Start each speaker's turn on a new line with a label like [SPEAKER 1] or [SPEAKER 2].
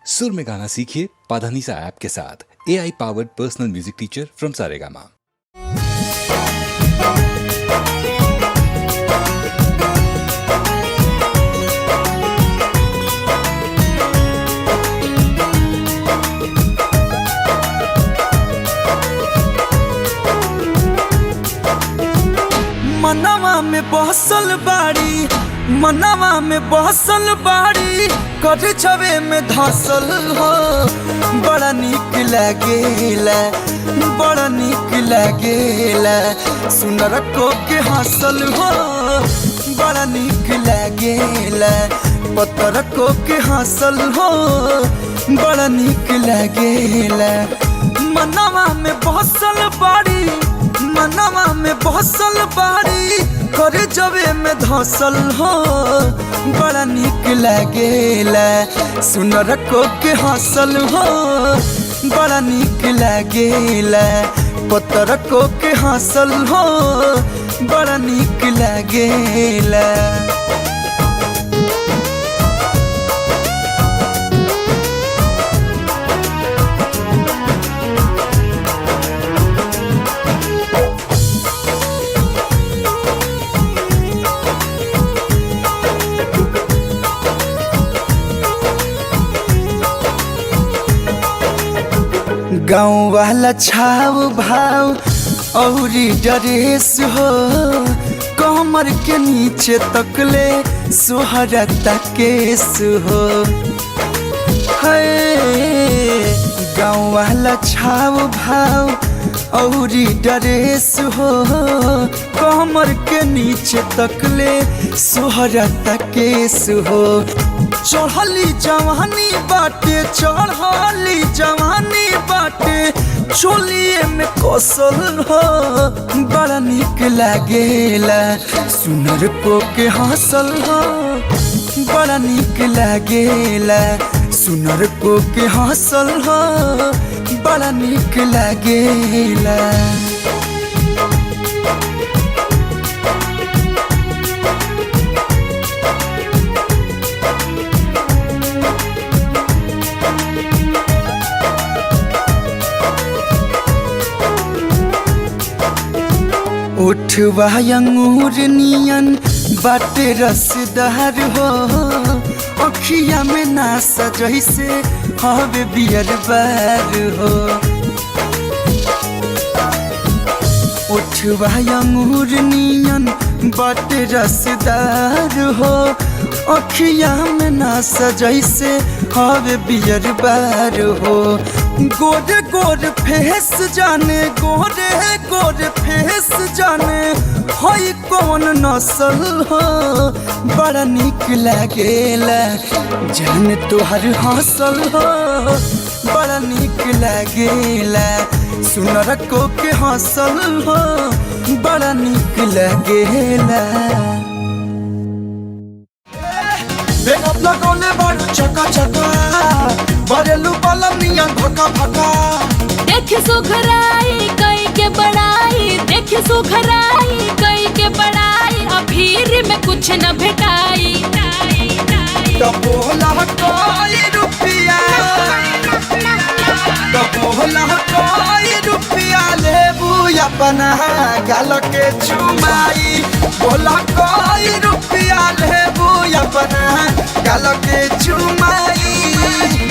[SPEAKER 1] सुर में गाना सीखिए पाधानीसा ऐप के साथ। AI powered personal music teacher from Saregama.
[SPEAKER 2] मनवा में बहसल बाड़ी, मनवा में बहसल बाड़ी, कर छवे में धसल हो। बड़ा निक लागेला, बड़ा निक लागेला, सुनर को के हंसल हो। बड़ा निक लागेला, पत्थर को के हंसल हो। बड़ा निक लागेला, मनवा में बहसल बाड़ी, मनवा में बहसल बाड़ी, करे जवे में धसल हो। बड़ा निक लागेला, सुनर को के हंसल हो। बड़ा निक लागेला, पत्थर को के हंसल हो। बड़ा निक लागेला। गाँव वाला छाव भाव औरी ड्रेस हो, कमर के नीचे तकले सोहरता केस हो। गाँव वाला छाव भाव औरी ड्रेस हो, कमर के नीचे तकले सोहरता केस हो। चढ़ली जवानी बाटे, चढ़ली जवानी बाटे, चोलिए में कौशल हो। बड़ा निक लागेला, सुनर को के हंसल हो। बड़ा निक लागेला, सुनर को के हंसल हो। बड़ा निक लागेला। उठवा अंगूर नियन बाटे रसदार हो, अखिया में नासा जैसे हवे बियर बार हो। उठवा अंगूर नियन बाटे रसदार हो, अखिया में नासा जैसे हवे बियर बार हो। गोरे गोरे फेस जाने, गोरे गोरे फेस जाने, होई कौन नस्ल हो। बड़ा निक लागेला, जान तोहर हंसल हो। बड़ा निक लागेला, सुनर को के हंसल हो। बड़ा निक लागेला। बेगम लगौले बड़ चका चका, बरेलू पलम नियन भका भका।
[SPEAKER 3] देख सुघराई कई के बड़ाई, देख सुघराई कई के बड़ाई, अभीर में कुछ न भेटाई।
[SPEAKER 2] बोला कोई रुपया, बोला कोई रुपया लेबू अपना गाल के चुमाई। बोला कोई रुपया लेबू अपना गाल के चुमाई।